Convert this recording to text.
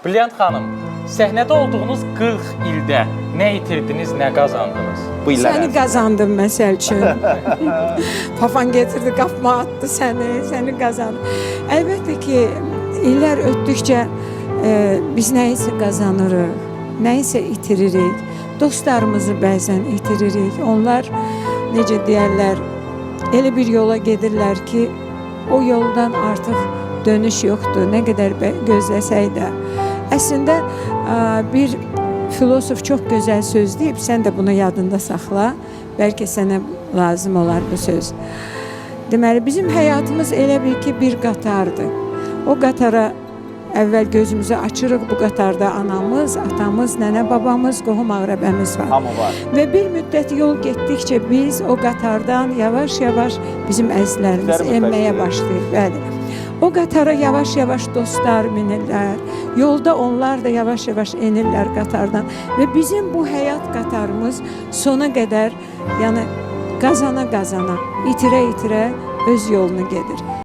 Brilliant xanım, səhnədə olduğunuz 40 ildə nə itirdiniz, nə qazandınız? Bu illər Səni ərzində. qazandım məsəl üçün. Papam getirdi, qapıma atdı səni qazandım. Əlbəttə ki, illər ötdükcə biz nəyisə qazanırıq, nəyisə itiririk. Dostlarımızı bəzən itiririk. Onlar, necə deyərlər, elə bir yola gedirlər ki, o yoldan artıq dönüş yoxdur, nə qədər gözləsək də. Əslində, bir filosof çox gözəl söz deyib, sən də bunu yadında saxla, bəlkə sənə lazım olar bu söz. Deməli, bizim həyatımız elə bil ki, bir qatardır. O qatara əvvəl gözümüzü açırıq, bu qatarda anamız, atamız, nənə, babamız, qohum ağrəbəmiz var. Hamı var. Və bir müddət yol getdikcə biz o qatardan yavaş-yavaş bizim əzlərimiz enməyə başlayır. Bəli. O qatara yavaş-yavaş dostlar minirlər, yolda onlar da yavaş-yavaş enirlər qatardan və bizim bu həyat qatarımız sona qədər, yəni qazana-qazana, itirə-itirə öz yolunu gedir.